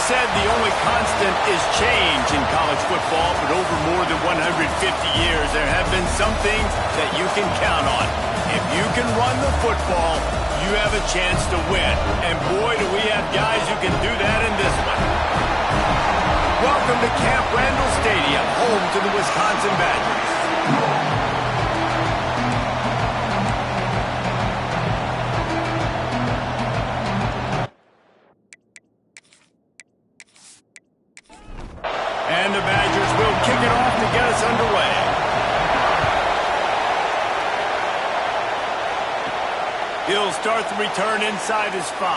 said the only constant is change in college football, but over more than 150 years, there have been some things that you can count on. If you can run the football, you have a chance to win. And boy, do we have guys who can do that in this one. Welcome to Camp Randall Stadium, home to the Wisconsin Badgers. And the Badgers will kick it off to get us underway. He'll start the return inside his 5.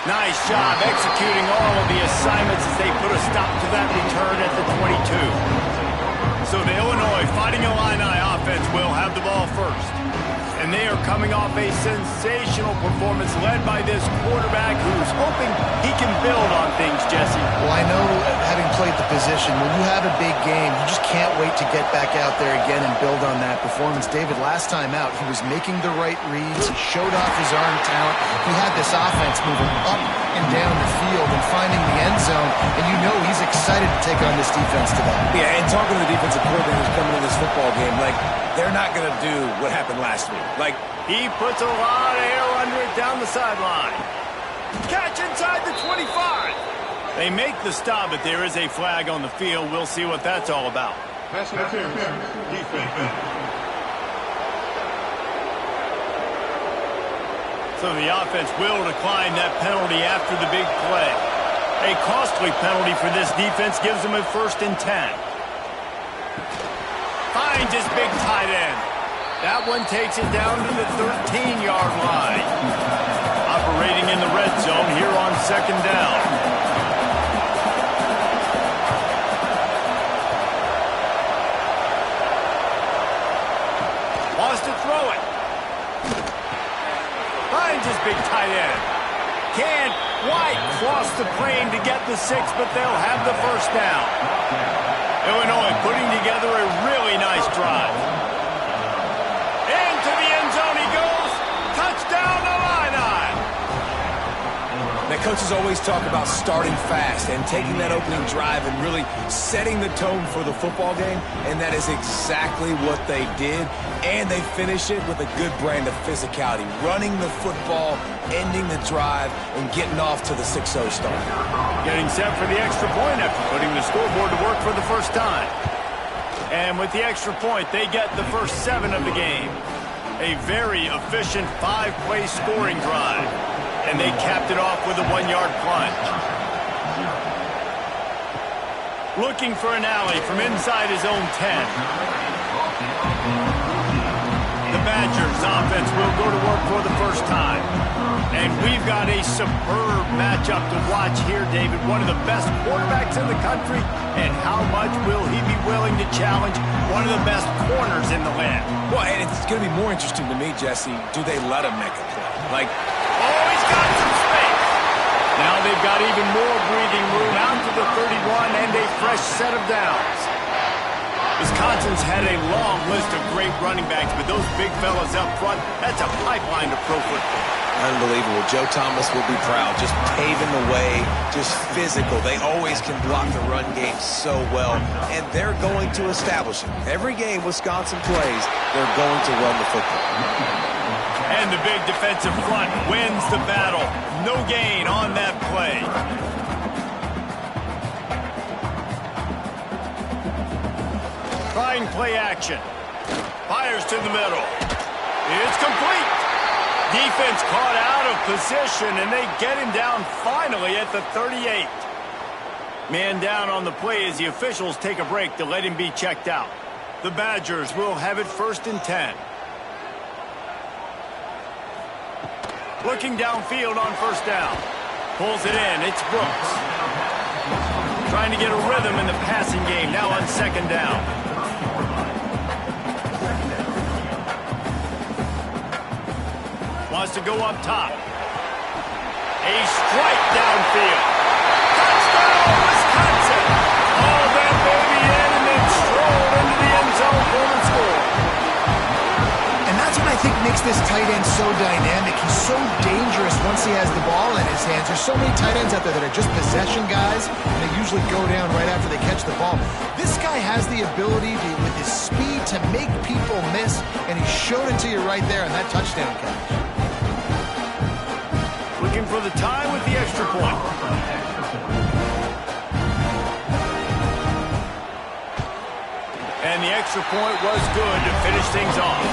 Nice job executing all of the assignments as they put a stop to that return at the 22. So the Illinois Fighting Illini offense will have the ball first. And they are coming off a sensational performance led by this quarterback who's hoping he can build on things, Jesse. Well, I know, having played the position, when you have a big game, you just can't wait to get back out there again and build on that performance. David, last time out, he was making the right reads. He showed off his arm talent. He had this offense moving up and down the field and finding the end zone. And you know he's excited to take on this defense today. Yeah, and talking to the defensive coordinators coming in this football game, like, they're not going to do what happened last week. Like, he puts a lot of air under it down the sideline. Catch inside the 25. They make the stop, but there is a flag on the field. We'll see what that's all about. Pass interference, defense. So the offense will decline that penalty after the big play. A costly penalty for this defense gives them a 1st and 10. Finds his big tight end. That one takes it down to the 13-yard line. Operating in the red zone here on 2nd down. Wants to throw it. Finds his big tight end. Can't quite cross the plane to get the 6, but they'll have the 1st down. Illinois putting together a really nice drive. Into the end zone he goes. Touchdown, Illini. now coaches always talk about starting fast and taking that opening drive and really setting the tone for the football game, and that is exactly what they did. And they finish it with a good brand of physicality, running the football, ending the drive, and getting off to the 6-0 start. Getting set for the extra point after putting the scoreboard to work for the first time. And with the extra point, they get the first 7 of the game. A very efficient 5-play scoring drive. And they capped it off with a 1-yard plunge. Looking for an alley from inside his own 10. The Badgers offense will go to work for the first time. And we've got a superb matchup to watch here, David. One of the best quarterbacks in the country. And how much will he be willing to challenge one of the best corners in the land? Well, and it's going to be more interesting to me, Jesse, do they let him make a play? Like, oh, he's got some space. Now they've got even more breathing room out to the 31 and a fresh set of downs. Wisconsin's had a long list of great running backs, but those big fellas up front, that's a pipeline to pro football. Unbelievable. Joe Thomas will be proud. Just paving the way, just physical. They always can block the run game so well, and they're going to establish it. Every game Wisconsin plays, they're going to run the football. And the big defensive front wins the battle. No gain on that play. Trying play action. Fires to the middle. It's complete. Defense caught out of position, and they get him down finally at the 38. Man down on the play as the officials take a break to let him be checked out. The Badgers will have it 1st and 10. Looking downfield on 1st down. Pulls it in. It's Brooks. Trying to get a rhythm in the passing game now on 2nd down. Wants to go up top. A strike downfield. Touchdown, Wisconsin! All that baby in and then strolled into the end zone for the score. And that's what I think makes this tight end so dynamic. He's so dangerous once he has the ball in his hands, there's so many tight ends out there that are just possession guys, and they usually go down right after they catch the ball. This guy has the ability to, with his speed, to make people miss, and he showed it to you right there on that touchdown catch. Looking for the tie with the extra point. And the extra point was good to finish things off.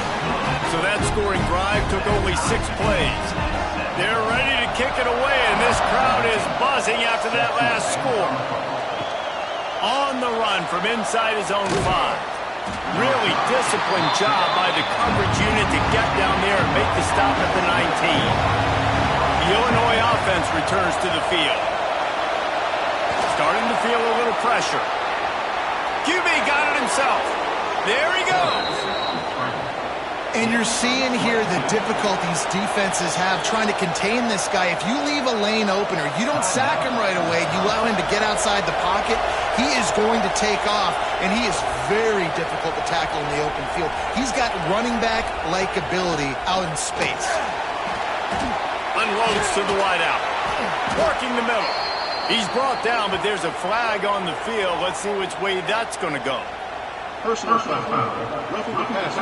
So that scoring drive took only 6 plays. They're ready to kick it away, and this crowd is buzzing after that last score. On the run from inside his own 5. Really disciplined job by the coverage unit to get down there and make the stop at the 19. The Illinois offense returns to the field. Starting to feel a little pressure. QB got it himself. There he goes. And you're seeing here the difficulties defenses have trying to contain this guy. If you leave a lane open or you don't sack him right away, you allow him to get outside the pocket, he is going to take off, and he is very difficult to tackle in the open field. He's got running back-like ability out in space. Unloads to the wideout. Working the middle. He's brought down, but there's a flag on the field. Let's see which way that's going to go. Personal foul. Roughing the passer.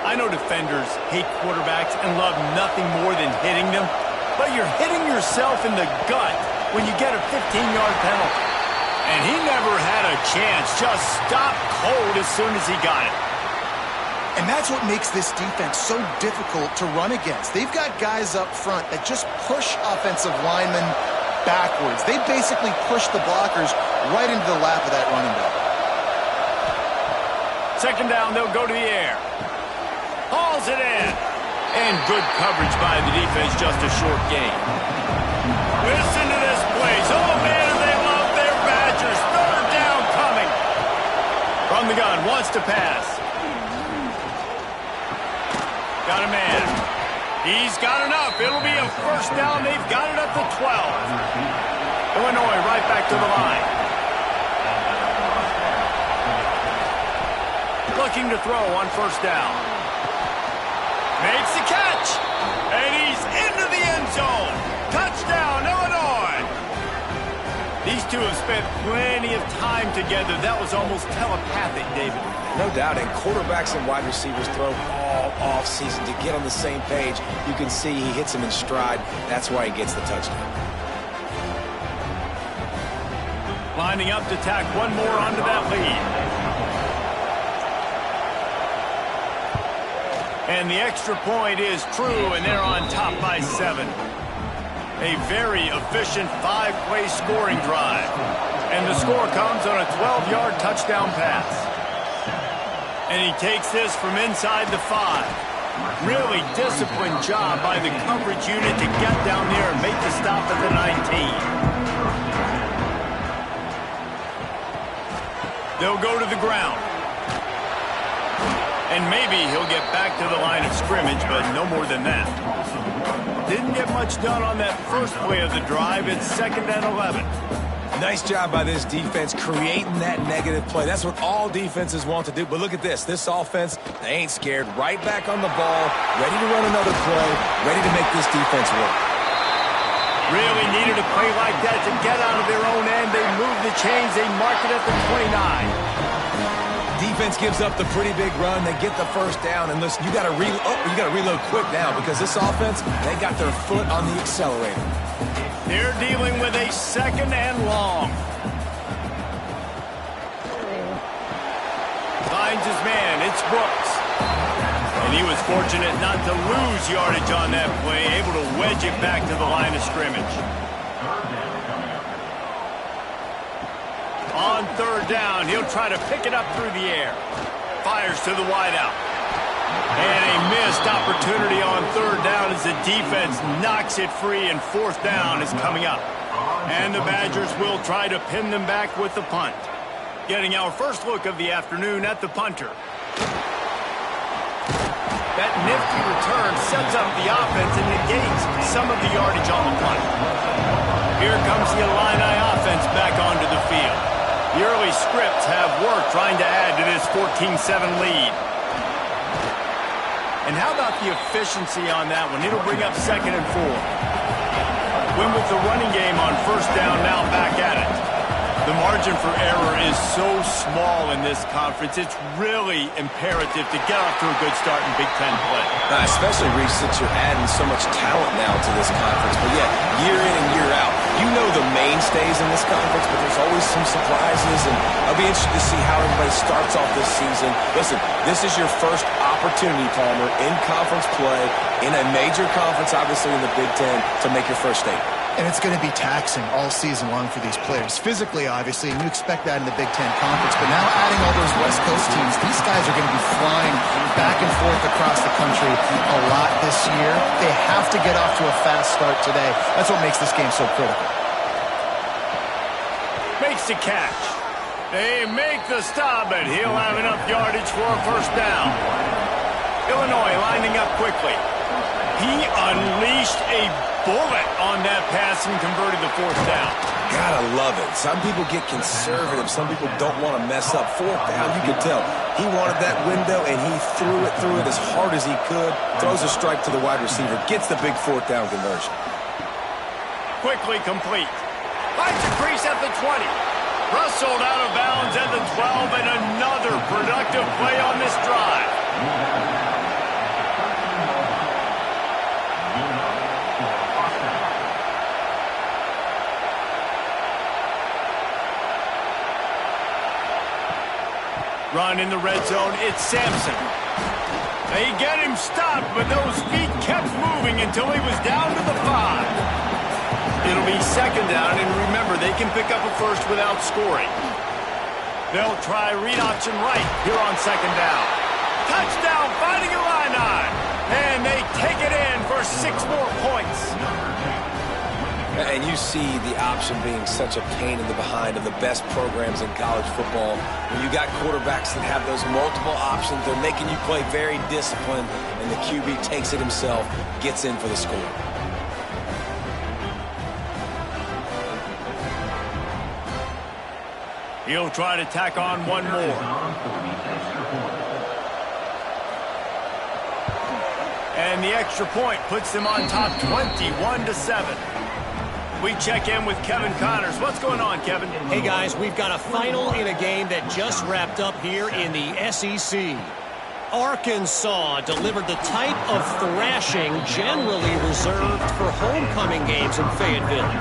I know defenders hate quarterbacks and love nothing more than hitting them, but you're hitting yourself in the gut when you get a 15-yard penalty. And he never had a chance. Just stopped cold as soon as he got it. And that's what makes this defense so difficult to run against. They've got guys up front that just push offensive linemen backwards. They basically push the blockers right into the lap of that running back. Second down, they'll go to the air. Hauls it in. And good coverage by the defense, just a short gain. Listen to this place. Oh, man, they love their Badgers. Third down coming. From the gun, wants to pass. Got a man. He's got enough. It'll be a first down. They've got it up to 12. Illinois right back to the line. Looking to throw on first down. Makes the catch. And he's into the end zone. Touchdown, Illinois. These two have spent plenty of time together. That was almost telepathic, David. No doubt, and quarterbacks and wide receivers throw all off-season to get on the same page. You can see he hits him in stride. That's why he gets the touchdown. Lining up to tack one more onto that lead. And the extra point is true, and they're on top by 7. A very efficient 5-play scoring drive. And the score comes on a 12-yard touchdown pass. And he takes this from inside the 5. Really disciplined job by the coverage unit to get down there and make the stop at the 19. They'll go to the ground. And maybe he'll get back to the line of scrimmage, but no more than that. Didn't get much done on that first play of the drive. It's 2nd and 11. Nice job by this defense creating that negative play. That's what all defenses want to do. But look at this. This offense, they ain't scared. Right back on the ball, ready to run another play, ready to make this defense work. Really needed a play like that to get out of their own end. They move the chains. They mark it at the 29. Defense gives up the pretty big run. They get the first down. And listen, you got to reload quick now because this offense, they got their foot on the accelerator. They're dealing with a 2nd and long. Finds his man. It's Brooks. And he was fortunate not to lose yardage on that play, able to wedge it back to the line of scrimmage. On 3rd down, he'll try to pick it up through the air. Fires to the wideout. And a missed opportunity on 3rd down as the defense knocks it free, and 4th down is coming up. And the Badgers will try to pin them back with the punt. Getting our first look of the afternoon at the punter. That nifty return sets up the offense and negates some of the yardage on the punt. Here comes the Illini offense back onto the field. The early scripts have worked trying to add to this 14-7 lead. And how about the efficiency on that one? It'll bring up 2nd and 4. Win with the running game on 1st down, now back at it. The margin for error is so small in this conference. It's really imperative to get off to a good start in Big Ten play. Especially, Reese, since you're adding so much talent now to this conference. But yeah, year in and year out, you know the mainstays in this conference, but there's always some surprises, and I'll be interested to see how everybody starts off this season. Listen, this is your first opportunity, Palmer, in conference play, in a major conference, obviously in the Big Ten, to make your first statement. And it's going to be taxing all season long for these players. Physically, obviously, and you expect that in the Big Ten Conference. But now adding all those West Coast teams, these guys are going to be flying back and forth across the country a lot this year. They have to get off to a fast start today. That's what makes this game so critical. Makes the catch. They make the stop, and he'll have enough yardage for a 1st down. Illinois lining up quickly. He unleashed a bullet on that pass and converted the 4th down. Gotta love it. Some people get conservative. Some people don't want to mess up. 4th down, you can tell. He wanted that window, and he threw it as hard as he could. Throws a strike to the wide receiver. Gets the big 4th down conversion. Quickly complete. Finds a crease at the 20. Rustled out of bounds at the 12, and another productive play on this drive. Run in the red zone, it's Sampson. They get him stopped, but those feet kept moving until he was down to the 5. It'll be 2nd down, and remember, they can pick up a 1st without scoring. They'll try read option right here on 2nd down. Touchdown, Fighting Illini! And they take it in for 6 more points. And you see the option being such a pain in the behind of the best programs in college football. When you got quarterbacks that have those multiple options, they're making you play very disciplined, and the QB takes it himself, gets in for the score. He'll try to tack on one more. And the extra point puts them on top 21-7. We check in with Kevin Connors. What's going on, Kevin? Hey, guys, we've got a final in a game that just wrapped up here in the SEC. Arkansas delivered the type of thrashing generally reserved for homecoming games in Fayetteville.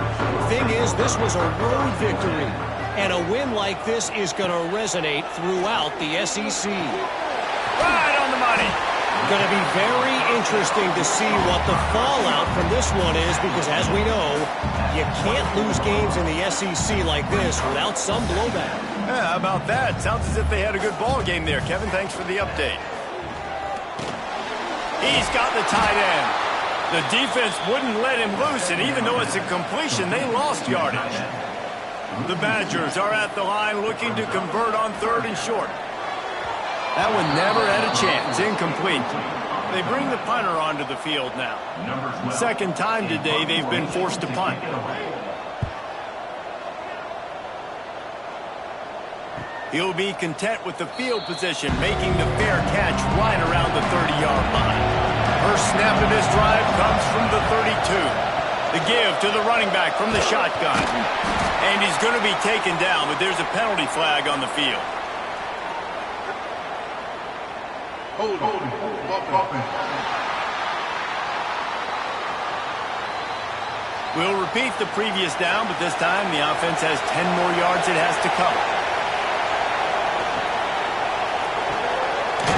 Thing is, this was a road victory, and a win like this is going to resonate throughout the SEC. Right on the money. Going to be very interesting to see what the fallout from this one is, because as we know, you can't lose games in the SEC like this without some blowback. Yeah, how about that? Sounds as if they had a good ball game there. Kevin, thanks for the update. He's got the tight end. The defense wouldn't let him loose, and even though it's a completion, they lost yardage. The Badgers are at the line looking to convert on 3rd and short. That one never had a chance. Incomplete. They bring the punter onto the field now. 2nd time today they've been forced to punt. He'll be content with the field position, making the fair catch right around the 30-yard line. First snap of this drive comes from the 32. The give to the running back from the shotgun. And he's going to be taken down, but there's a penalty flag on the field. We'll repeat the previous down, but this time the offense has 10 more yards it has to cover.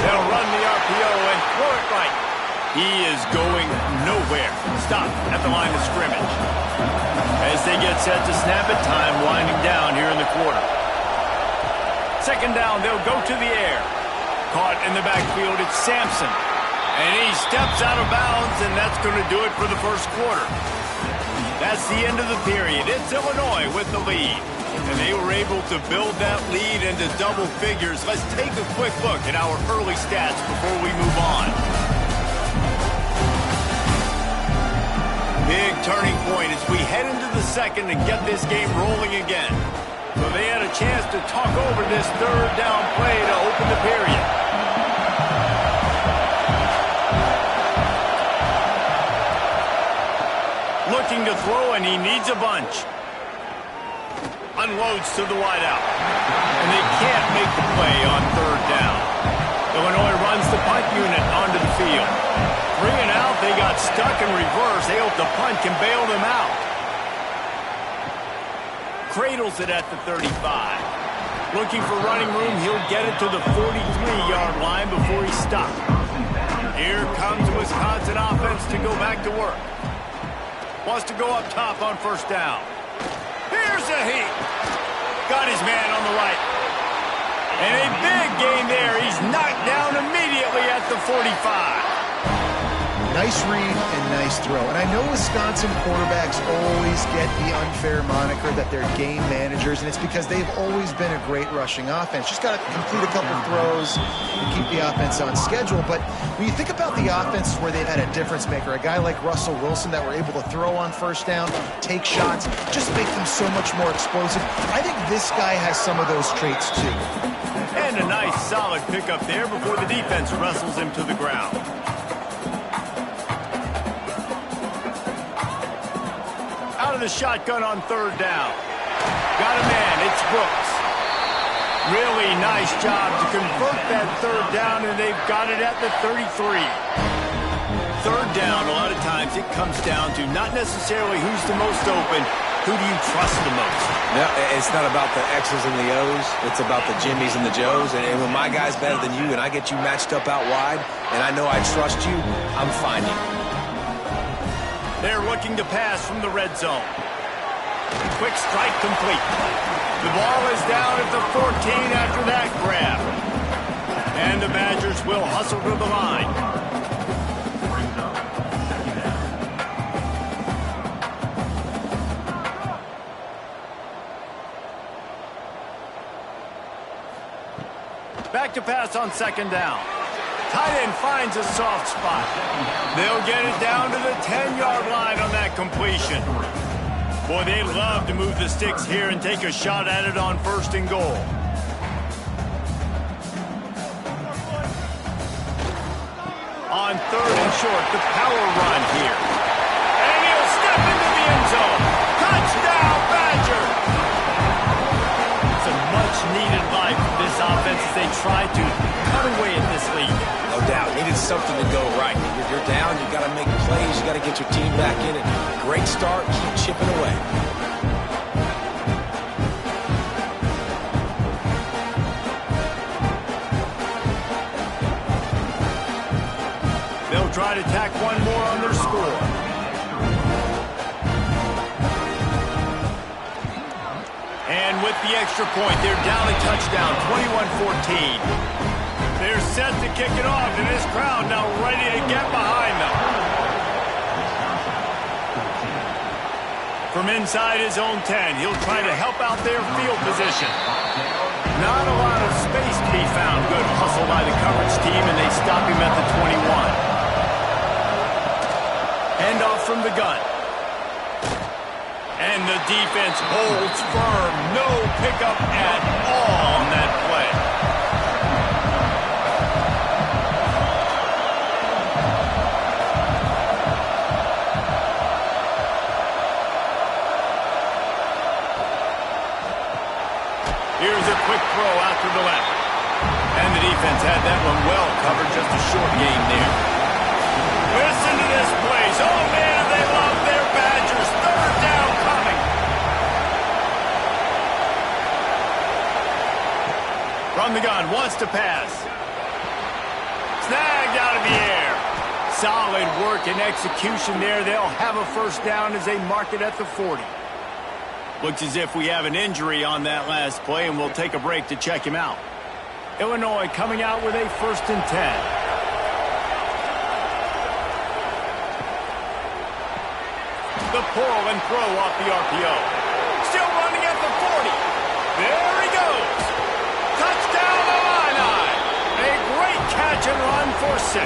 They'll run the RPO and throw it right. He is going nowhere. Stop at the line of scrimmage. As they get set to snap it, time winding down here in the quarter. 2nd down, they'll go to the air. Caught in the backfield, it's Sampson. And he steps out of bounds, and that's going to do it for the 1st quarter. That's the end of the period. It's Illinois with the lead. And they were able to build that lead into double figures. Let's take a quick look at our early stats before we move on. Big turning point as we head into the 2nd and get this game rolling again. So they had a chance to talk over this 3rd down play to open the period. looking to throw, and he needs a bunch. Unloads to the wideout. And they can't make the play on third down. Illinois runs the punt unit onto the field. 3 and out, they got stuck in reverse. They hope the punt can bail them out. Cradles it at the 35. Looking for running room, he'll get it to the 43-yard line before he's stopped. Here comes the Wisconsin offense to go back to work. Wants to go up top on first down. Here's a heat. Got his man on the right. And a big gain there. He's knocked down immediately at the 45. Nice read and nice throw. And I know Wisconsin quarterbacks always get the unfair moniker that they're game managers, and it's because they've always been a great rushing offense. Just got to complete a couple throws and keep the offense on schedule. But when you think about the offenses where they've had a difference maker, a guy like Russell Wilson that were able to throw on first down, take shots, just make them so much more explosive. I think this guy has some of those traits too. And a nice solid pickup there before the defense wrestles him to the ground. Out of the shotgun on third down. Got a man, it's Brooks. Really nice job to convert that third down, and they've got it at the 33. Third down, a lot of times it comes down to not necessarily who's the most open, who do you trust the most? No, it's not about the X's and the O's. It's about the Jimmies and the Joes. And when my guy's better than you and I get you matched up out wide, and I know I trust you, I'm finding. They're looking to pass from the red zone. Quick strike complete. The ball is down at the 14 after that grab. And the Badgers will hustle to the line. Back to pass on second down. Tight end finds a soft spot. They'll get it down to the 10-yard line on that completion. Boy, they love to move the sticks here and take a shot at it on first and goal. On third and short, the power run here. And he'll step into the end zone. Touchdown, Badger! It's a much-needed life for this offense as they try to cut away at this lead. No doubt. Needed something to go right. You're down. You got to make plays. You got to get your team back in it. Great start. Keep chipping away. They'll try to tack one more on their score. And with the extra point, they're down a touchdown, 21-14. They're set to kick it off, and this crowd now ready to get behind them. From inside his own 10, he'll try to help out their field position. Not a lot of space to be found. Good hustle by the coverage team, and they stop him at the 21. Handoff from the gun. And the defense holds firm. No pickup at all on that play. Here's a quick throw out to the left. And the defense had that one well covered, just a short gain there. Listen to this place. Oh, man, they love their Badgers. Third down coming. From the gun, wants to pass. Snagged out of the air. Solid work and execution there. They'll have a first down as they mark it at the 40. Looks as if we have an injury on that last play, and we'll take a break to check him out. Illinois coming out with a 1st and 10. The pull and throw off the RPO. Still running at the 40. There he goes. Touchdown, Illini. A great catch and run for 6.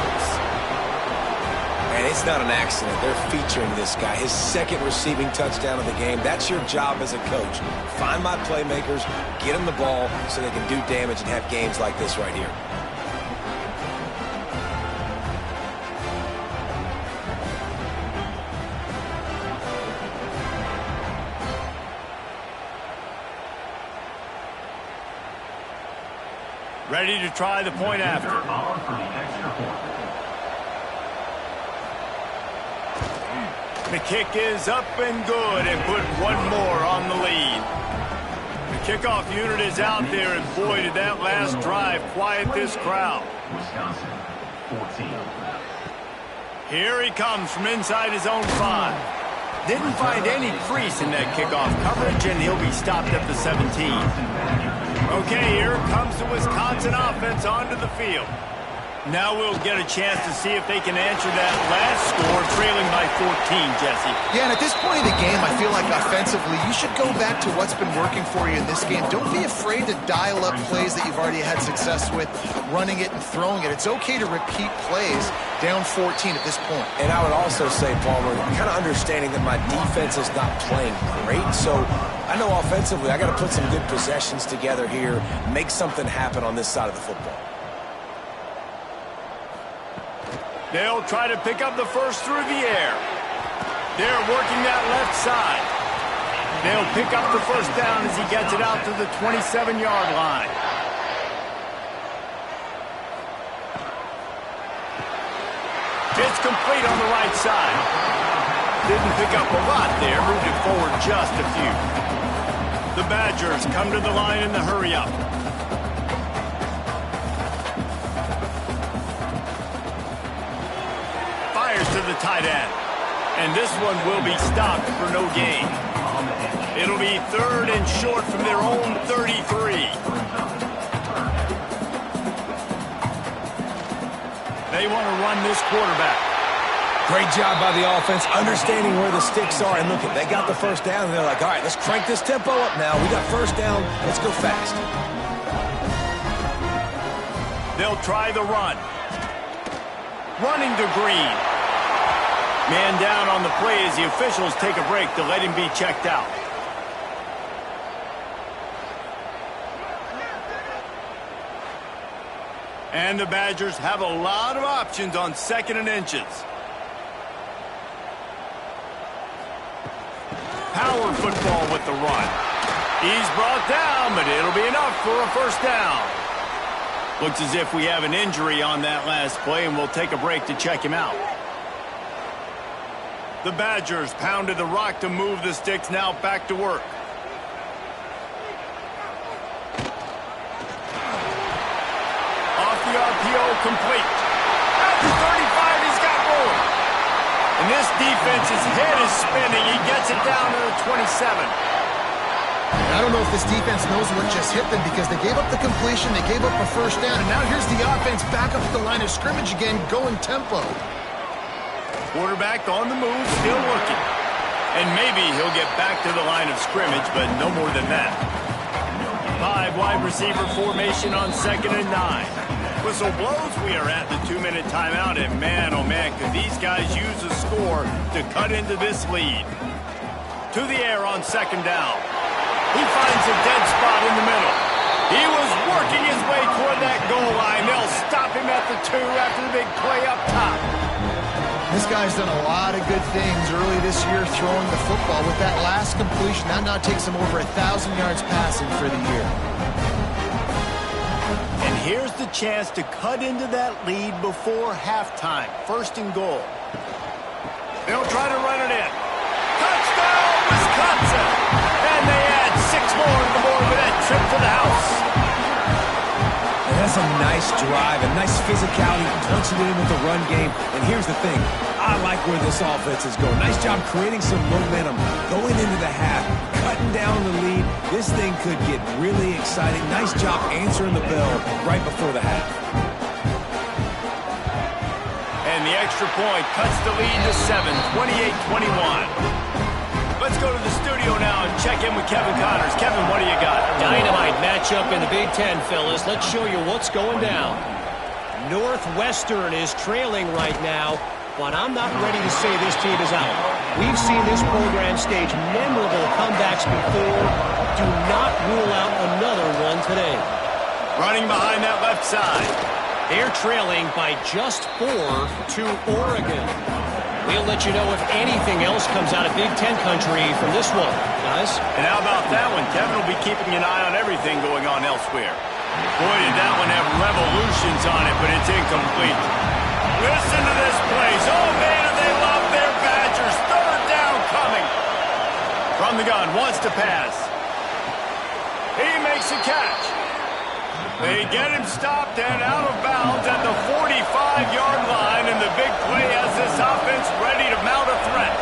And it's not an accident. They're featuring this guy. His second receiving touchdown of the game. That's your job as a coach. Find my playmakers, get them the ball so they can do damage and have games like this right here. Ready to try the point after. The kick is up and good and put one more on the lead. The kickoff unit is out there, and boy, did that last drive quiet this crowd. Wisconsin, 14. Here he comes from inside his own 5. Didn't find any crease in that kickoff coverage, and he'll be stopped at the 17. Okay, here comes the Wisconsin offense onto the field. Now we'll get a chance to see if they can answer that last score, trailing by 14, Jesse. Yeah, and at this point of the game, I feel like offensively, you should go back to what's been working for you in this game. Don't be afraid to dial up plays that you've already had success with, running it and throwing it. It's okay to repeat plays down 14 at this point. And I would also say, Palmer, kind of understanding that my defense is not playing great, so I know offensively I got to put some good possessions together here, make something happen on this side of the football. They'll try to pick up the first through the air. They're working that left side. They'll pick up the first down as he gets it out to the 27-yard line. It's complete on the right side. Didn't pick up a lot there, moved it forward just a few. The Badgers come to the line in the hurry-up. To the tight end. And this one will be stopped for no gain. It'll be 3rd and short from their own 33. They want to run this quarterback. Great job by the offense, understanding where the sticks are. And look, they got the first down, and they're like, all right, let's crank this tempo up now. We got first down. Let's go fast. They'll try the run. Running to Green. Man down on the play as the officials take a break to let him be checked out. And the Badgers have a lot of options on 2nd and inches. Power football with the run. He's brought down, but it'll be enough for a first down. Looks as if we have an injury on that last play, and we'll take a break to check him out. The Badgers pounded the rock to move the sticks, now back to work. Off the RPO, complete. At the 35, he's got more. And this defense's head is spinning. He gets it down to the 27. I don't know if this defense knows what just hit them because they gave up the completion, they gave up a first down, and now here's the offense back up at the line of scrimmage again, going tempo. Quarterback on the move, still working. And maybe he'll get back to the line of scrimmage, but no more than that. 5 wide receiver formation on 2nd and 9. Whistle blows, we are at the 2-minute timeout, and man, oh man, could these guys use a score to cut into this lead. To the air on 2nd down. He finds a dead spot in the middle. He was working his way toward that goal line. They'll stop him at the 2 after the big play up top. This guy's done a lot of good things early this year throwing the football. With that last completion, that now takes him over 1,000 yards passing for the year. And here's the chance to cut into that lead before halftime. 1st and goal. They'll try to run it in. Touchdown, Wisconsin! And they add 6 more to the board with that trip to the house. That's a nice drive, a nice physicality, punching it in with the run game. And here's the thing, I like where this offense is going. Nice job creating some momentum, going into the half, cutting down the lead. This thing could get really exciting. Nice job answering the bell right before the half. And the extra point cuts the lead to 7, 28-21. Let's go to the studio now and check in with Kevin Connors. Kevin, what do you got? Dynamite matchup in the Big Ten, fellas. Let's show you what's going down. Northwestern is trailing right now, but I'm not ready to say this team is out. We've seen this program stage memorable comebacks before. Do not rule out another one today. Running behind that left side. They're trailing by just 4 to Oregon. We'll let you know if anything else comes out of Big Ten country from this one, guys. And how about that one? Kevin will be keeping an eye on everything going on elsewhere. Boy, did that one have revolutions on it, but it's incomplete. Listen to this place. Oh, man, do they love their Badgers. Third down coming. From the gun, wants to pass. He makes a catch. They get him stopped and out of bounds at the 45-yard line, and the big play has this offense ready to mount a threat.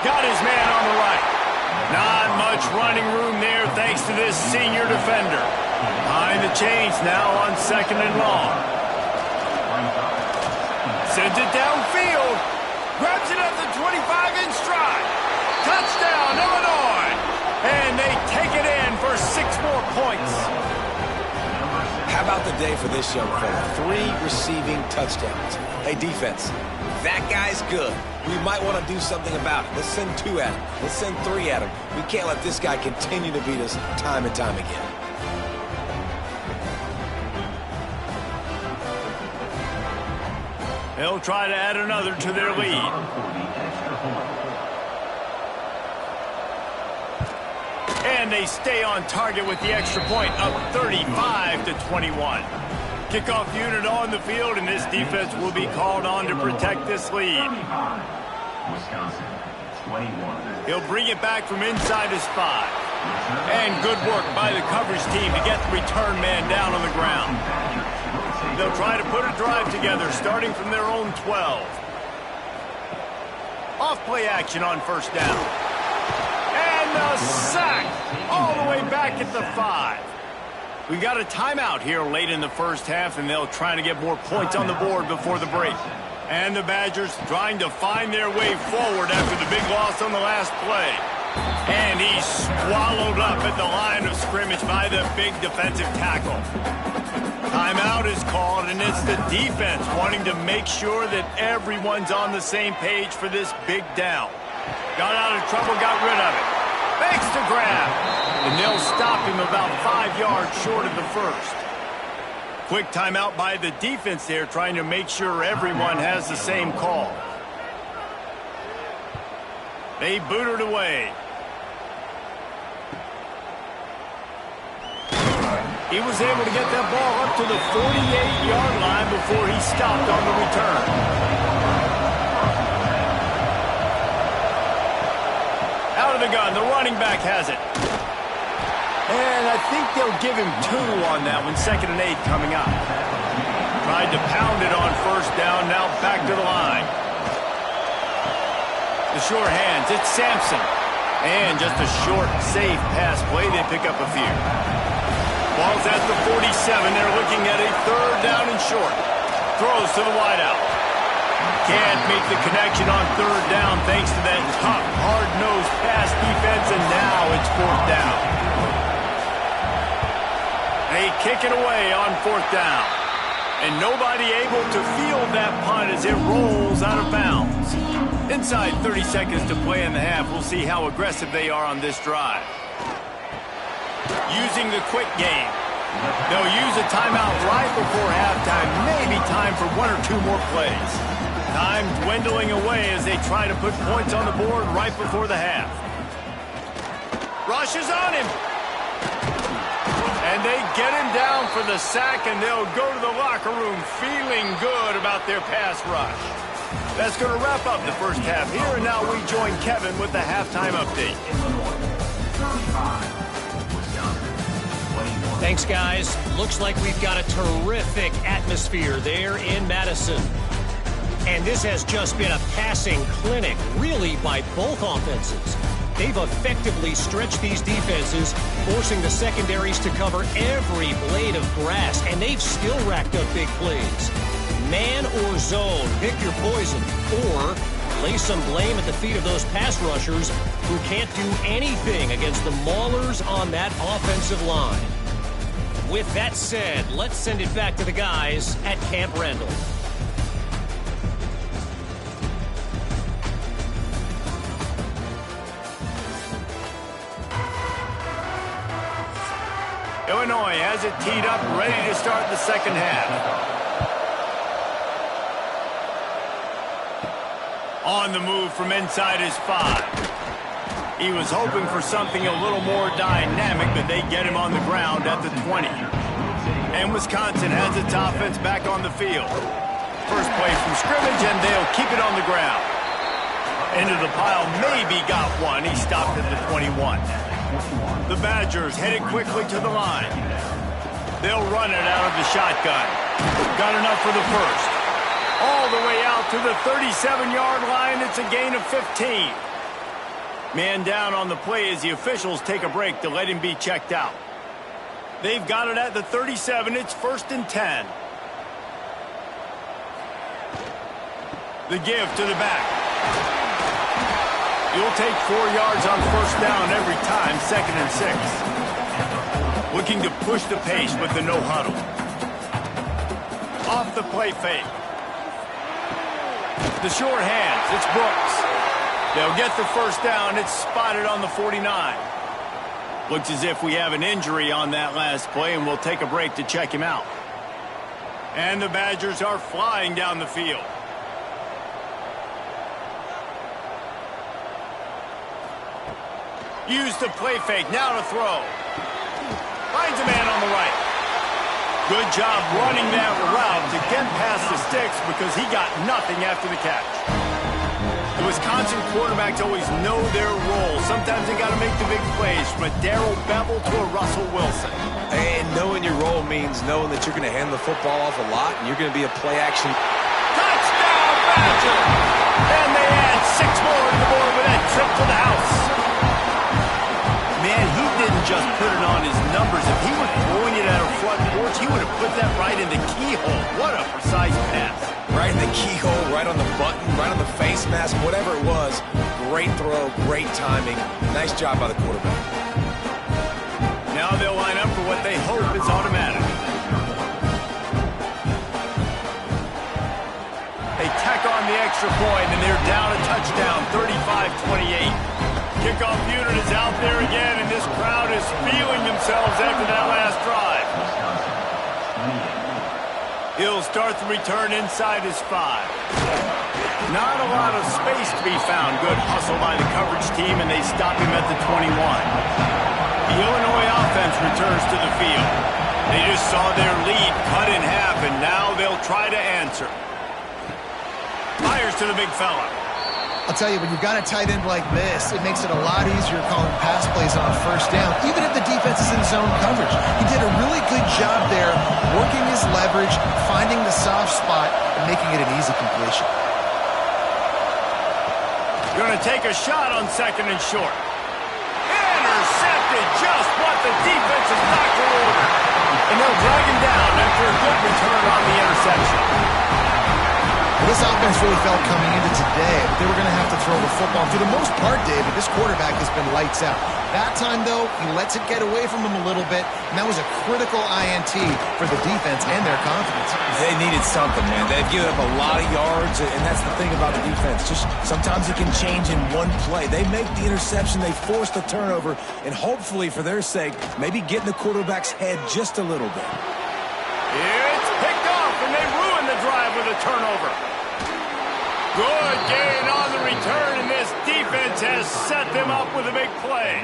Got his man on the right. Not much running room there thanks to this senior defender. Behind the chains now on 2nd and long. Sends it downfield. Grabs it at the 25 in stride. Touchdown, Illinois. And they take it in for 6 more points. How about the day for this young fella? 3 receiving touchdowns. Hey, defense, that guy's good. We might want to do something about it. Let's send 2 at him. Let's send 3 at him. We can't let this guy continue to beat us time and time again. They'll try to add another to their lead. And they stay on target with the extra point, up 35-21. Kickoff unit on the field, and this defense will be called on to protect this lead. Wisconsin, 21. He'll bring it back from inside his 5. And good work by the coverage team to get the return man down on the ground. They'll try to put a drive together, starting from their own 12. Off-play action on 1st down. And a sack all the way back at the 5. We got a timeout here late in the first half, and they'll try to get more points on the board before the break. And the Badgers trying to find their way forward after the big loss on the last play. And he's swallowed up at the line of scrimmage by the big defensive tackle. Timeout is called, and it's the defense wanting to make sure that everyone's on the same page for this big down. Got out of trouble, got rid of it. Makes the grab. And they'll stop him about 5 yards short of the first. Quick timeout by the defense there, trying to make sure everyone has the same call. They boot it away. He was able to get that ball up to the 48-yard line before he stopped on the return. Out of the gun, the running back has it. And I think they'll give him 2 on that one, 2nd and 8 coming up. Tried to pound it on 1st down, now back to the line. The short hands, it's Sampson. And just a short, safe pass play, they pick up a few. Ball's at the 47. They're looking at a 3rd down and short. Throws to the wideout. Can't make the connection on 3rd down thanks to that tough, hard-nosed pass defense, and now it's 4th down. They kick it away on 4th down. And nobody able to field that punt as it rolls out of bounds. Inside 30 seconds to play in the half. We'll see how aggressive they are on this drive. Using the quick game. They'll use a timeout right before halftime. Maybe time for 1 or 2 more plays. Time dwindling away as they try to put points on the board right before the half. Rush is on him. And they get him down for the sack, and they'll go to the locker room feeling good about their pass rush. That's going to wrap up the first half here, and now we join Kevin with the halftime update. Thanks, guys. Looks like we've got a terrific atmosphere there in Madison. And this has just been a passing clinic, really, by both offenses. They've effectively stretched these defenses, forcing the secondaries to cover every blade of grass, and they've still racked up big plays. Man or zone, pick your poison, or lay some blame at the feet of those pass rushers who can't do anything against the maulers on that offensive line. With that said, let's send it back to the guys at Camp Randall. Illinois has it teed up, ready to start the second half. On the move from inside his 5. He was hoping for something a little more dynamic, but they get him on the ground at the 20. And Wisconsin has its offense back on the field. First play from scrimmage, and they'll keep it on the ground. Into the pile, maybe got one. He stopped at the 21. The Badgers headed quickly to the line. They'll run it out of the shotgun. Got enough for the first. All the way out to the 37-yard line. It's a gain of 15. Man down on the play as the officials take a break to let him be checked out. They've got it at the 37. It's 1st and 10. The give to the back. You'll take 4 yards on first down every time, 2nd and 6. Looking to push the pace with the no huddle. Off the play fake. The short hands, it's Brooks. They'll get the first down. It's spotted on the 49. Looks as if we have an injury on that last play, and we'll take a break to check him out. And the Badgers are flying down the field. Use the play fake. Now to throw. Finds a man on the right. Good job running that route to get past the sticks because he got nothing after the catch. The Wisconsin quarterbacks always know their role. Sometimes they got to make the big plays, from a Darrell Bevel to a Russell Wilson. And knowing your role means knowing that you're going to hand the football off a lot and you're going to be a play-action. Touchdown, Badger! And they add 6 more to the board with that trip to the house. Man, he didn't just put it on his numbers. If he was throwing it at a front porch, he would have put that right in the keyhole. What a precise pass. Right in the keyhole, right on the button, right on the face mask, whatever it was. Great throw, great timing. Nice job by the quarterback. Now they'll line up for what they hope is automatic. They tack on the extra point, and they're down a touchdown, 35-28. Kickoff unit is out there again, and this crowd is feeling themselves after that last drive. He'll start the return inside his 5. Not a lot of space to be found. Good hustle by the coverage team, and they stop him at the 21. The Illinois offense returns to the field. They just saw their lead cut in half, and now they'll try to answer. Fires to the big fella. I'll tell you, when you've got a tight end like this, it makes it a lot easier calling pass plays on first down, even if the defense is in zone coverage. He did a really good job there, working his leverage, finding the soft spot, and making it an easy completion. Going to take a shot on 2nd and short. Intercepted, just what the defense is not to order. And they'll drag him down after a good return on the interception. This offense really felt coming into today that they were going to have to throw the football. For the most part, David, this quarterback has been lights out. That time, though, he lets it get away from him a little bit, and that was a critical INT for the defense and their confidence. They needed something, man. They've given up a lot of yards, and that's the thing about the defense. Just sometimes it can change in one play. They make the interception, they force the turnover, and hopefully, for their sake, maybe get in the quarterback's head just a little bit. It's picked off, and they ruin the drive with a turnover. Good gain on the return, and this defense has set them up with a big play.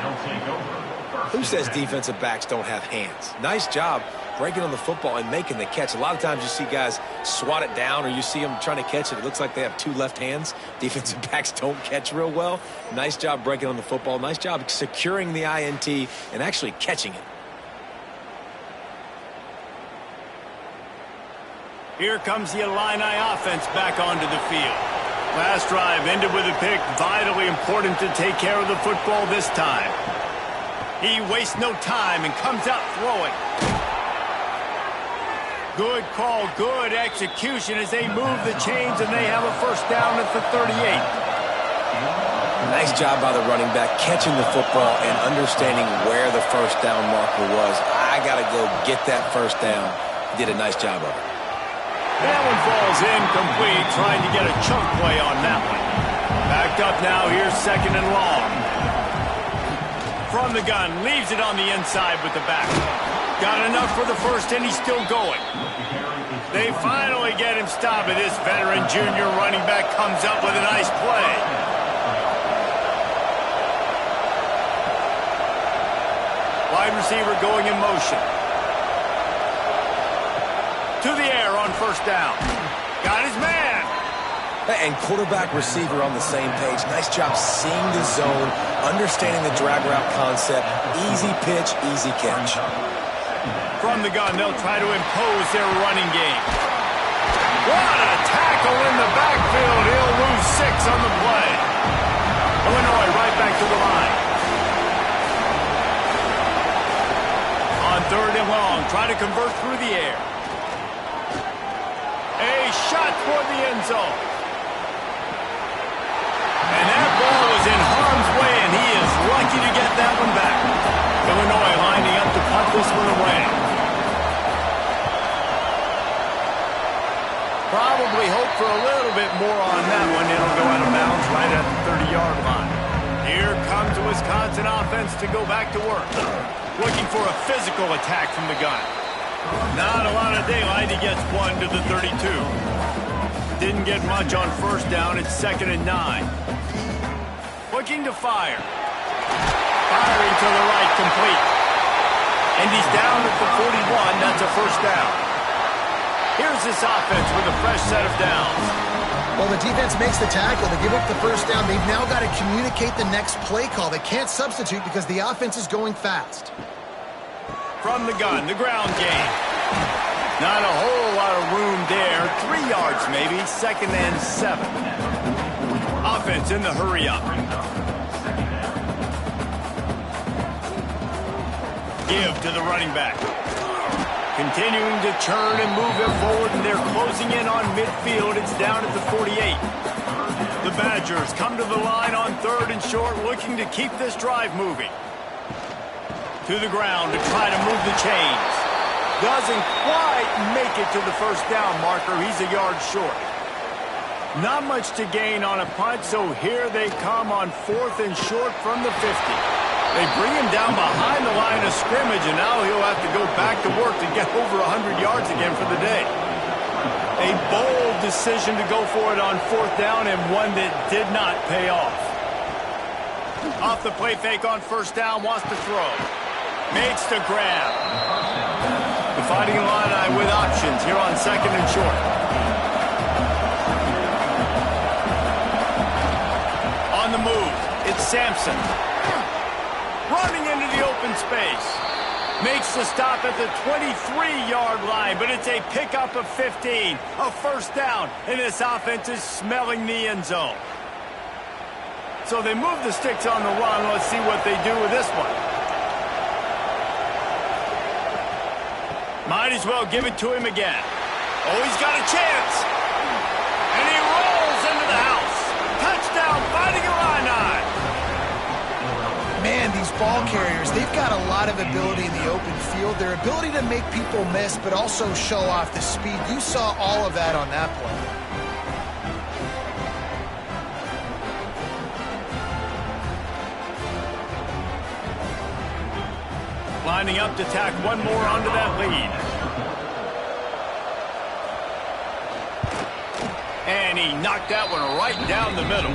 Who says defensive backs don't have hands? Nice job breaking on the football and making the catch. A lot of times you see guys swat it down or you see them trying to catch it. It looks like they have 2 left hands. Defensive backs don't catch real well. Nice job breaking on the football. Nice job securing the INT and actually catching it. Here comes the Illini offense back onto the field. Last drive ended with a pick. Vitally important to take care of the football this time. He wastes no time and comes out throwing. Good call, good execution as they move the chains, and they have a first down at the 38. Nice job by the running back, catching the football and understanding where the first down marker was. I got to go get that first down. He did a nice job of it. That one falls incomplete, trying to get a chunk play on that one. Backed up now, here's 2nd and long. From the gun, leaves it on the inside with the back. Got enough for the first, and he's still going. They finally get him stopped, and this veteran junior running back comes up with a nice play. wide receiver going in motion. To the air on first down. Got his man. And quarterback receiver on the same page. Nice job seeing the zone, understanding the drag route concept. Easy pitch, easy catch. From the gun, they'll try to impose their running game. What a tackle in the backfield. He'll lose 6 on the play. Illinois right back to the line. On 3rd and long, try to convert through the air. A shot toward the end zone. And that ball was in harm's way, and he is lucky to get that one back. Illinois lining up to punt this one away. Probably hope for a little bit more on that one. It'll go out of bounds right at the 30-yard line. Here comes the Wisconsin offense to go back to work. Looking for a physical attack from the gun. Not a lot of daylight. He gets 1 to the 32. Didn't get much on first down. It's 2nd and 9. Looking to fire. Firing to the right, complete. And he's down at the 41. That's a first down. Here's this offense with a fresh set of downs. Well, the defense makes the tackle. They give up the first down. They've now got to communicate the next play call. They can't substitute because the offense is going fast. From the gun, the ground game. Not a whole lot of room there. 3 yards maybe. 2nd and 7. Offense in the hurry up. Give to the running back. Continuing to churn and move it forward, and they're closing in on midfield. It's down at the 48. The Badgers come to the line on 3rd and short, looking to keep this drive moving. To the ground to try to move the chains. Doesn't quite make it to the first down marker. He's a yard short. Not much to gain on a punt, so here they come on 4th and short from the 50. They bring him down behind the line of scrimmage, and now he'll have to go back to work to get over 100 yards again for the day. A bold decision to go for it on 4th down, and one that did not pay off. Off the play fake on first down, wants to throw. Makes the grab. The Fighting Illini with options here on 2nd and short. On the move, it's Sampson. Running into the open space. Makes the stop at the 23-yard line, but it's a pickup of 15. A first down, and this offense is smelling the end zone. So they move the sticks on the run. Let's see what they do with this one. Might as well give it to him again. Oh, he's got a chance. And he rolls into the house. Touchdown, Fighting Illini. Man, these ball carriers, they've got a lot of ability in the open field. Their ability to make people miss, but also show off the speed. You saw all of that on that play. Lining up to tack one more onto that lead. And he knocked that one right down the middle.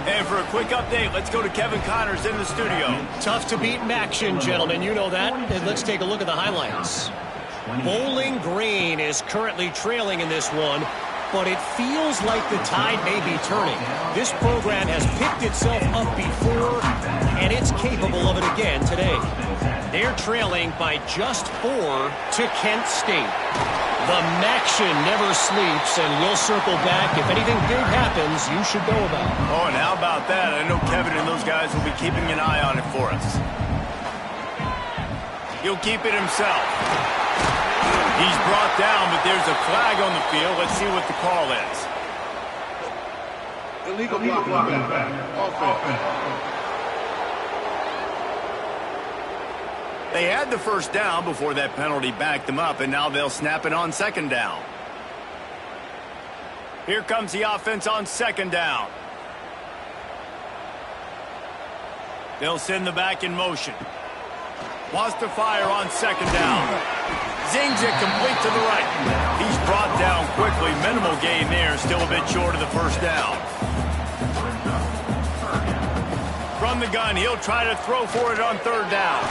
And for a quick update, let's go to Kevin Connors in the studio. Tough to beat action, gentlemen. You know that. And let's take a look at the highlights. Bowling Green is currently trailing in this one, but it feels like the tide may be turning. This program has picked itself up before, and it's capable of it again today. They're trailing by just 4 to Kent State. The Maction never sleeps, and we'll circle back. If anything big happens, you should know about it. Oh, and how about that? I know Kevin and those guys will be keeping an eye on it for us. He'll keep it himself. He's brought down, but there's a flag on the field. Let's see what the call is. Illegal blocking back. Offense. They had the first down before that penalty backed them up, and now they'll snap it on 2nd down. Here comes the offense on 2nd down. They'll send the back in motion. Wants to fire on 2nd down. Zings it complete to the right. He's brought down quickly. Minimal gain there, still a bit short of the first down. From the gun, he'll try to throw for it on 3rd down.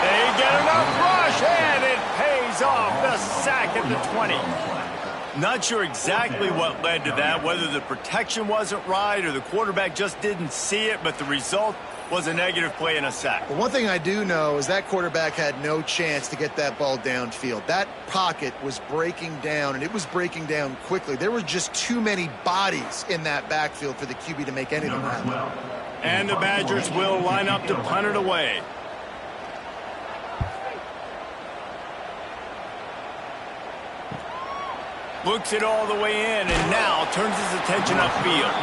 They get enough rush, and it pays off. The sack at the 20. Not sure exactly what led to that, whether the protection wasn't right or the quarterback just didn't see it, but the result was a negative play and a sack. But one thing I do know is that quarterback had no chance to get that ball downfield. That pocket was breaking down, and it was breaking down quickly. There were just too many bodies in that backfield for the QB to make anything happen. And the Badgers will line up to punt it away. Looks it all the way in, and now turns his attention upfield.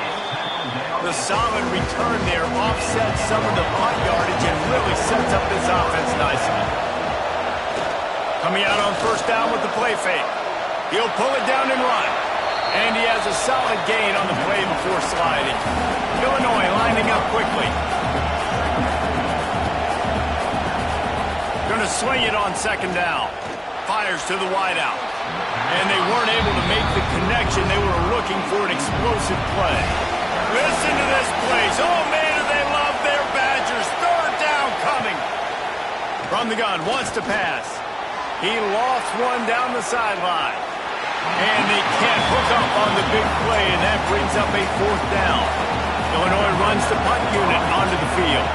The solid return there offsets some of the punt yardage and really sets up this offense nicely. Coming out on first down with the play fake. He'll pull it down and run. And he has a solid gain on the play before sliding. Illinois lining up quickly. Going to swing it on second down. Fires to the wideout. And they weren't able to make the connection. They were looking for an explosive play. Listen to this place. Oh, man, do they love their Badgers. Third down coming. From the gun, wants to pass. He lost one down the sideline. And they can't hook up on the big play, and that brings up a fourth down. Illinois runs the punt unit onto the field.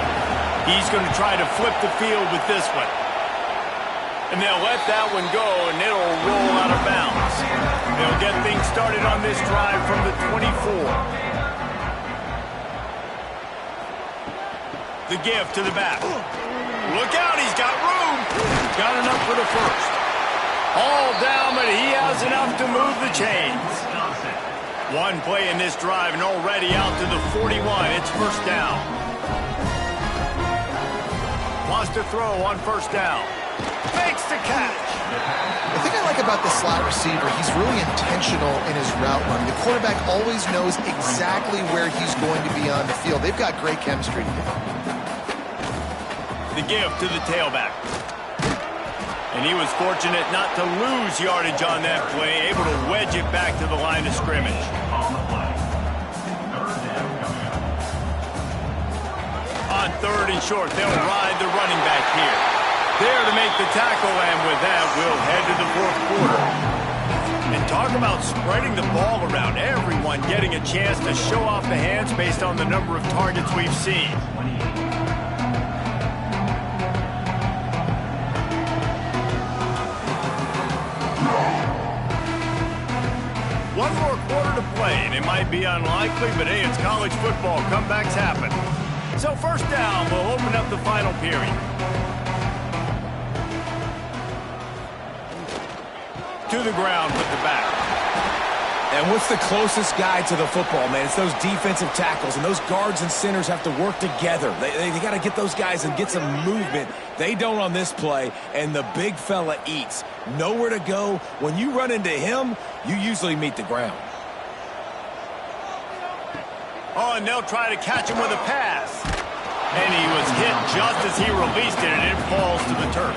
He's going to try to flip the field with this one. And they'll let that one go, and it'll roll out of bounds. They'll get things started on this drive from the 24. The give to the back. Look out, he's got room. Got enough for the first. All down, but he has enough to move the chains. One play in this drive, and already out to the 41. It's first down. Wants to throw on first down. Fakes the catch. The thing I like about the slot receiver, he's really intentional in his route run. The quarterback always knows exactly where he's going to be on the field. They've got great chemistry together. The give to the tailback. And he was fortunate not to lose yardage on that play, able to wedge it back to the line of scrimmage. On third and short, they'll ride the running back here. There to make the tackle, and with that, we'll head to the fourth quarter. And talk about spreading the ball around, everyone getting a chance to show off the hands based on the number of targets we've seen. One more quarter to play, and it might be unlikely, but hey, it's college football. Comebacks happen. So first down, we'll open up the final period. To the ground with the back. And what's the closest guy to the football, man? It's those defensive tackles, and those guards and centers have to work together. They got to get those guys and get some movement. They don't on this play, and the big fella eats. Nowhere to go. When you run into him, you usually meet the ground. Oh, and they'll try to catch him with a pass. And he was hit just as he released it, and it falls to the turf.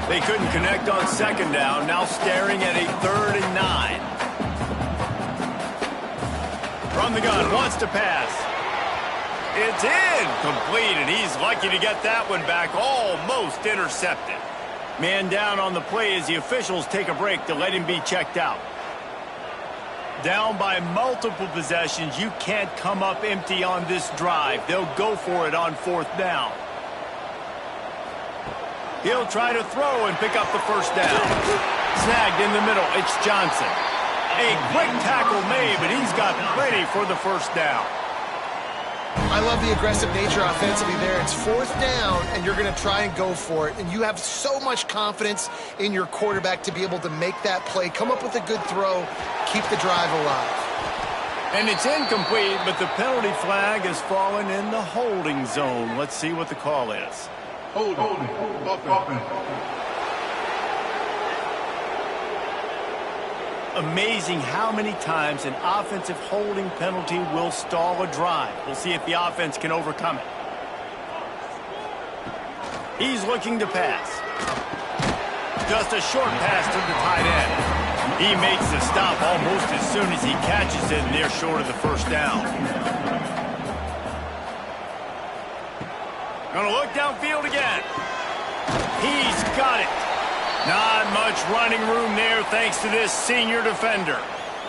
They couldn't connect on second down, now staring at a 3rd and 9. From the gun, wants to pass. It's incomplete, and he's lucky to get that one back, almost intercepted. Man down on the play as the officials take a break to let him be checked out. Down by multiple possessions, you can't come up empty on this drive. They'll go for it on 4th down. He'll try to throw and pick up the first down. Snagged in the middle, it's Johnson. A quick tackle made, but he's got plenty for the first down. I love the aggressive nature offensively there. It's 4th down, and you're going to try and go for it. And you have so much confidence in your quarterback to be able to make that play, come up with a good throw, keep the drive alive. And it's incomplete, but the penalty flag has fallen in the holding zone. Let's see what the call is. Holding. Amazing how many times an offensive holding penalty will stall a drive. We'll see if the offense can overcome it. He's looking to pass. Just a short pass to the tight end. He makes the stop almost as soon as he catches it, and they're short of the first down. Gonna look downfield again. He's got it. Not much running room there thanks to this senior defender.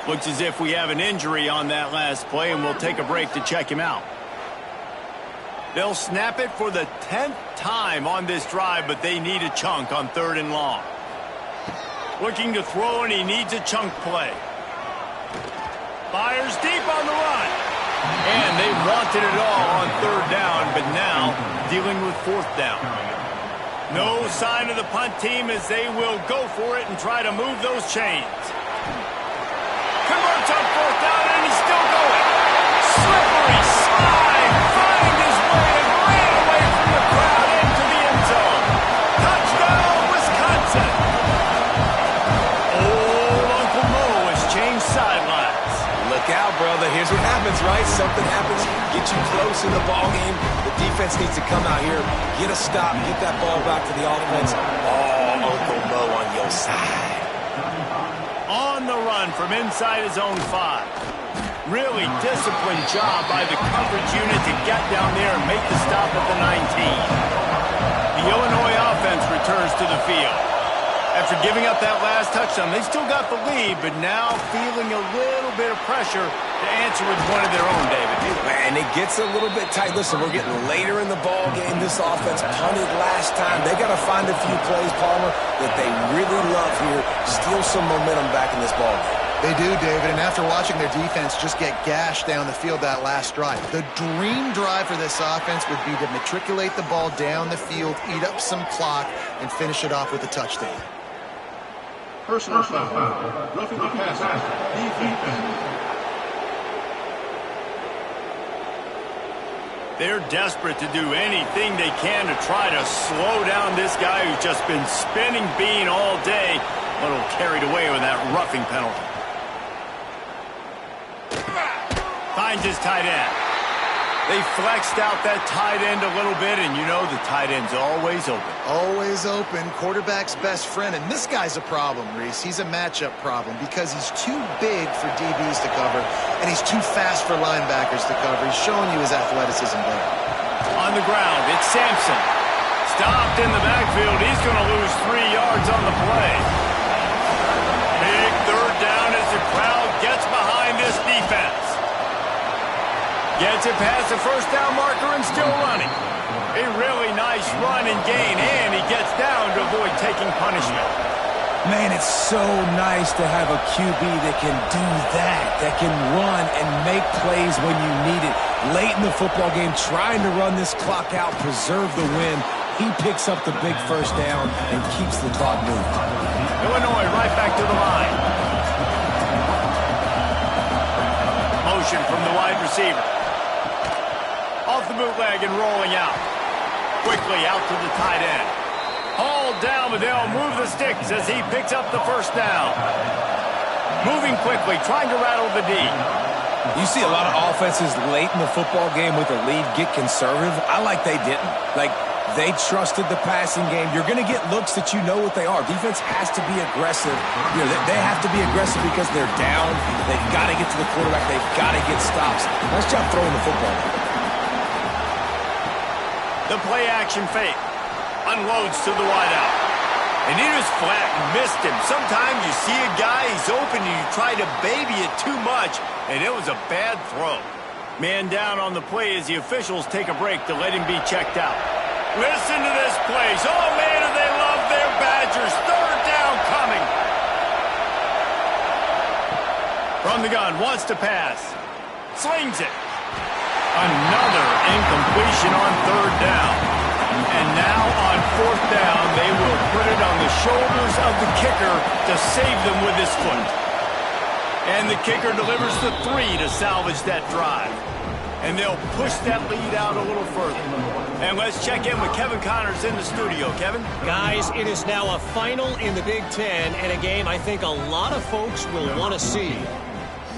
Looks as if we have an injury on that last play, and we'll take a break to check him out. They'll snap it for the 10th time on this drive, but they need a chunk on 3rd and long. Looking to throw, and he needs a chunk play. Fires deep on the run. And they wanted it all on 3rd down, but now dealing with 4th down. No sign of the punt team as they will go for it and try to move those chains. Converts on 4th down, and he's still going. Slippery slide, find his way and ran away from the crowd into the end zone. Touchdown, Wisconsin. Old Uncle Mo has changed sidelines. Look out, brother. Here's what happens, right? Something happens, get you close in the ball game. The defense needs to come out here, get a stop, get that ball back to the offense. Oh, Uncle Mo on your side. On the run from inside his own 5. Really disciplined job by the coverage unit to get down there and make the stop at the 19. The Illinois offense returns to the field. After giving up that last touchdown, they still got the lead, but now feeling a little bit of pressure to answer with one of their own, David. Man, it gets a little bit tight. Listen, we're getting later in the ball game. This offense punted last time. They got to find a few plays, Palmer, that they really love here. Steal some momentum back in this ball game. They do, David, and after watching their defense just get gashed down the field that last drive, the dream drive for this offense would be to matriculate the ball down the field, eat up some clock, and finish it off with a touchdown. Personal foul. Roughing the passer. Defense. They're desperate to do anything they can to try to slow down this guy who's just been spinning bean all day. A little carried away with that roughing penalty. Finds his tight end. They flexed out that tight end a little bit, and you know the tight end's always open. Always open, quarterback's best friend, and this guy's a problem, Reese. He's a matchup problem because he's too big for DBs to cover, and he's too fast for linebackers to cover. He's showing you his athleticism there. On the ground, it's Sampson. Stopped in the backfield. He's going to lose 3 yards on the play. Big 3rd down as the crowd gets behind this defense. Gets it past the 1st down marker and still running. A really nice run and gain, and he gets down to avoid taking punishment. Man, it's so nice to have a QB that can do that can run and make plays when you need it. Late in the football game, trying to run this clock out, preserve the win. He picks up the big 1st down and keeps the clock moving. Illinois right back to the line. Motion from the wide receiver. Off the bootleg and rolling out. Quickly out to the tight end. Hauled down, but they'll move the sticks as he picks up the 1st down. Moving quickly, trying to rattle the D. You see a lot of offenses late in the football game with a lead get conservative. I like they didn't. Like, they trusted the passing game. You're going to get looks that you know what they are. Defense has to be aggressive. You know, they have to be aggressive because they're down. They've got to get to the quarterback. They've got to get stops. Nice job throwing the football. The play action fake. Unloads to the wideout. And he was flat and missed him. Sometimes you see a guy, he's open, and you try to baby it too much, and it was a bad throw. Man down on the play as the officials take a break to let him be checked out. Listen to this place. Oh, man, do they love their Badgers. 3rd down coming. From the gun, wants to pass. Slings it. Another incompletion on 3rd down. And now on 4th down, they will put it on the shoulders of the kicker to save them with his foot. And the kicker delivers the 3 to salvage that drive. And they'll push that lead out a little further. And let's check in with Kevin Connors in the studio. Kevin? Guys, it is now a final in the Big Ten and a game I think a lot of folks will want to see.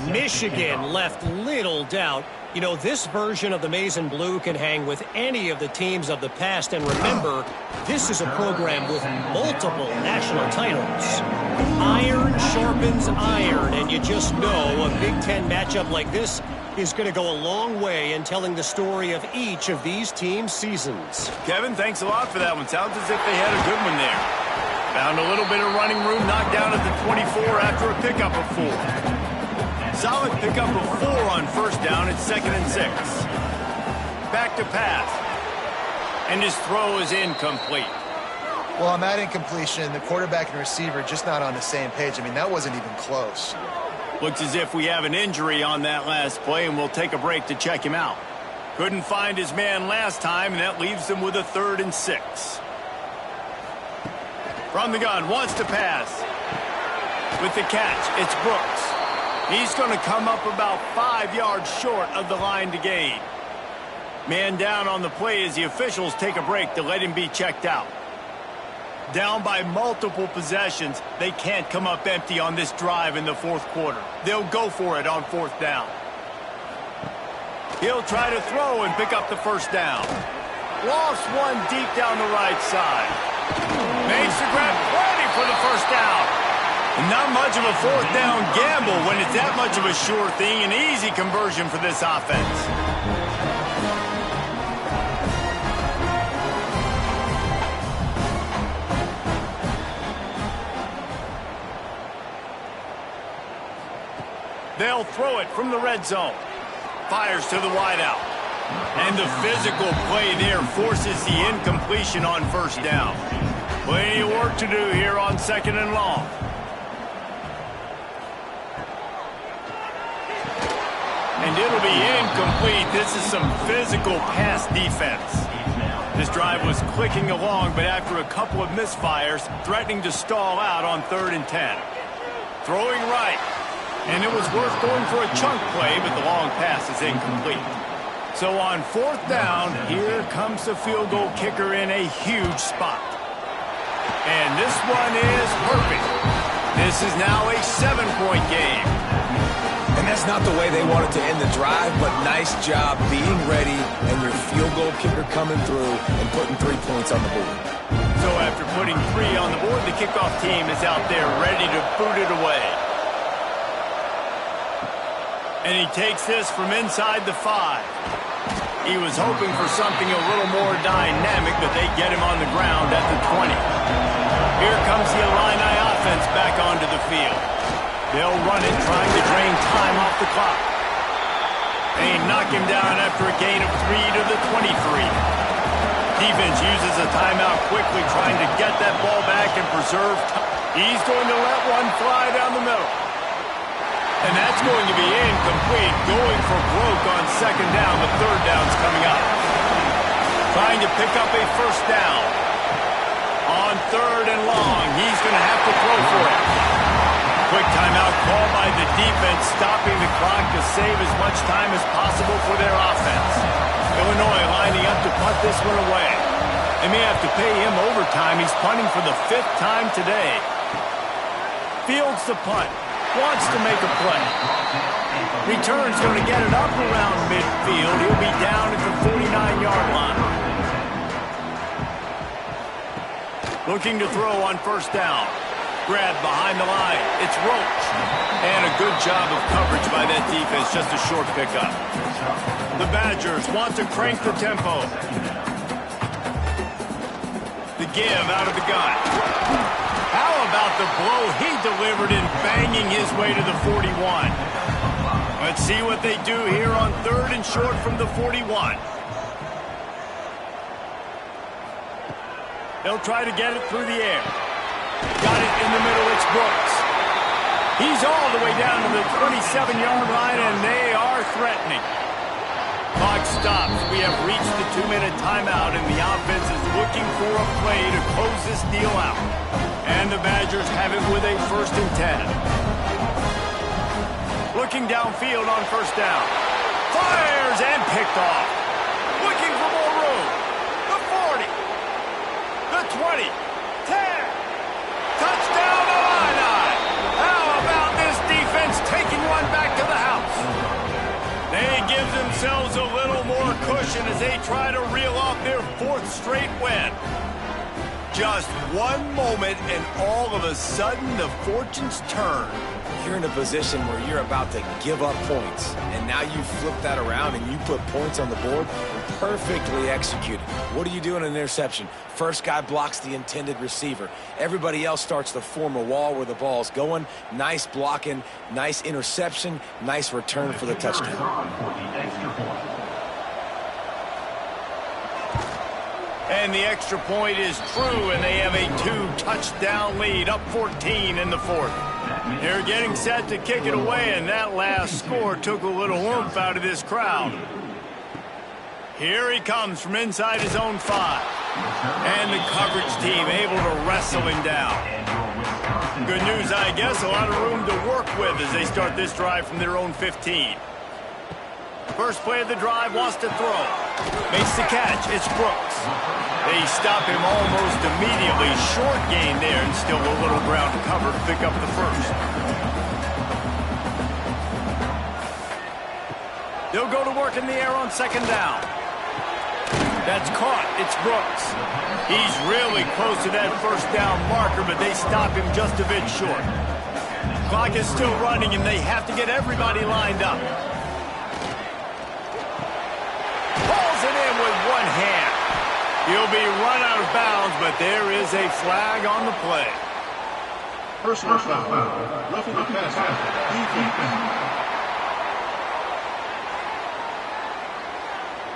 Michigan left little doubt. You know, this version of the Maize and Blue can hang with any of the teams of the past. And remember, this is a program with multiple national titles. Iron sharpens iron, and you just know a Big Ten matchup like this is going to go a long way in telling the story of each of these teams' seasons. Kevin, thanks a lot for that one. Sounds as if they had a good one there. Found a little bit of running room, knocked down at the 24 after a pickup of 4. Solid pickup of 4 on first down. It's 2nd and 6. Back to pass. And his throw is incomplete. Well, on that incompletion, the quarterback and receiver just not on the same page. I mean, that wasn't even close. Looks as if we have an injury on that last play, and we'll take a break to check him out. Couldn't find his man last time, and that leaves him with a 3rd and 6. From the gun, wants to pass. With the catch, it's Brooks. He's going to come up about 5 yards short of the line to gain. Man down on the play as the officials take a break to let him be checked out. Down by multiple possessions, they can't come up empty on this drive in the 4th quarter. They'll go for it on 4th down. He'll try to throw and pick up the 1st down. Lost one deep down the right side. Makes the grab, ready for the 1st down. Not much of a 4th down gamble when it's that much of a sure thing. An easy conversion for this offense. They'll throw it from the red zone. Fires to the wideout. And the physical play there forces the incompletion on 1st down. Plenty of work to do here on 2nd and long. And it'll be incomplete. This is some physical pass defense. This drive was clicking along, but after a couple of misfires, threatening to stall out on 3rd and 10. Throwing right. And it was worth going for a chunk play, but the long pass is incomplete. So on 4th down, here comes the field goal kicker in a huge spot. And this one is perfect. This is now a 7-point game. And that's not the way they wanted to end the drive, but nice job being ready and your field goal kicker coming through and putting 3 points on the board. So after putting 3 on the board, the kickoff team is out there ready to boot it away. And he takes this from inside the 5. He was hoping for something a little more dynamic, but they get him on the ground at the 20. Here comes the Illini offense back onto the field. They'll run it, trying to drain time off the clock. They knock him down after a gain of 3 to the 23. Defense uses a timeout quickly, trying to get that ball back and preserve time. He's going to let one fly down the middle. And that's going to be incomplete, going for broke on 2nd down. The 3rd down's coming up. Trying to pick up a 1st down. On 3rd and long, he's going to have to throw for it. Quick timeout called by the defense, stopping the clock to save as much time as possible for their offense. Illinois lining up to punt this one away. They may have to pay him overtime. He's punting for the 5th time today. Fields the punt. Wants to make a play. Return's going to get it up around midfield. He'll be down at the 49-yard line. Looking to throw on 1st down. Grab behind the line. It's Roach. And a good job of coverage by that defense. Just a short pickup. The Badgers want to crank the tempo. The give out of the gun. How about the blow he delivered in banging his way to the 41? Let's see what they do here on 3rd and short from the 41. They'll try to get it through the air. Got it in the middle, it's Brooks. He's all the way down to the 27-yard line, and they are threatening. Clock stops. We have reached the 2-minute timeout, and the offense is looking for a play to close this deal out. And the Badgers have it with a 1st and 10. Looking downfield on 1st down. Fires and picked off. Looking for more room. The 40. The 20. 10. Touchdown, Illini. How about this defense taking one back to the house? They give themselves a little more cushion as they try to reel off their 4th straight win. Just one moment, and all of a sudden, the fortunes turn. You're in a position where you're about to give up points, and now you flip that around and you put points on the board. Perfectly executed. What do you do in an interception? First guy blocks the intended receiver. Everybody else starts to form a wall where the ball's going. Nice blocking, nice interception, nice return for the touchdown. And the extra point is true, and they have a 2-touchdown lead, up 14 in the fourth. They're getting set to kick it away, and that last score took a little oomph out of this crowd. Here he comes from inside his own 5. And the coverage team able to wrestle him down. Good news, I guess, a lot of room to work with as they start this drive from their own 15. First play of the drive, wants to throw. Makes the catch. It's Brooks. They stop him almost immediately. Short gain there, and still a little ground to cover to pick up the first. They'll go to work in the air on second down. That's caught. It's Brooks. He's really close to that first down marker, but they stop him just a bit short. Clock is still running, and they have to get everybody lined up. Pulls it in with one hand. He'll be run out of bounds, but there is a flag on the play. Personal foul. Roughing the passer.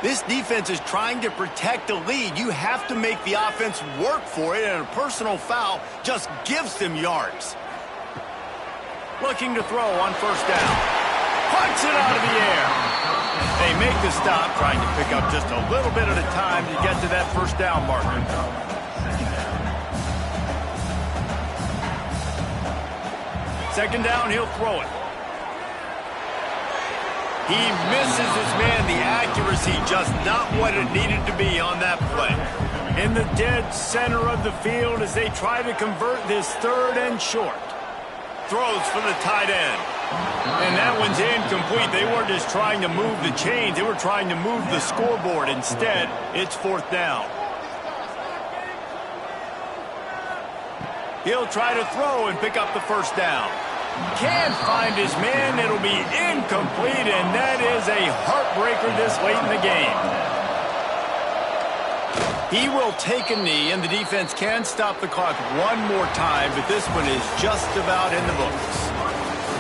This defense is trying to protect the lead. You have to make the offense work for it, and a personal foul just gives them yards. Looking to throw on first down. Punts it out of the air. They make the stop, trying to pick up just a little bit at a time to get to that first down marker. Second down, he'll throw it. He misses his man. The accuracy just not what it needed to be on that play. In the dead center of the field as they try to convert this third and short. Throws for the tight end. And that one's incomplete. They weren't just trying to move the chains. They were trying to move the scoreboard. Instead, it's fourth down. He'll try to throw and pick up the first down. Can't find his man. It'll be incomplete, and that is a heartbreaker this late in the game. He will take a knee, and the defense can stop the clock one more time, but this one is just about in the books.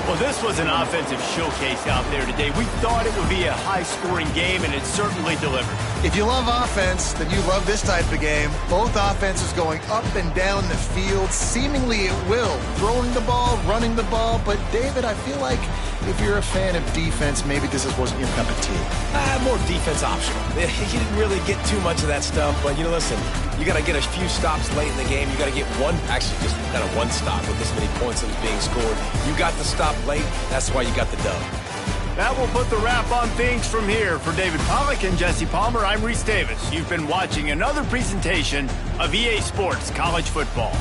Well, this was an offensive showcase out there today. We thought it would be a high-scoring game, and it certainly delivered. If you love offense, then you love this type of game. Both offenses going up and down the field, seemingly at will. Throwing the ball, running the ball. But, David, I feel like if you're a fan of defense, maybe this wasn't your cup of tea. More defense optional. He didn't really get too much of that stuff, but, listen, you got to get a few stops late in the game. You got to get just kind of one stop with this many points that was being scored. You got the stop late. That's why you got the dub. That will put the wrap on things from here. For David Pollack and Jesse Palmer, I'm Reese Davis. You've been watching another presentation of EA Sports College Football.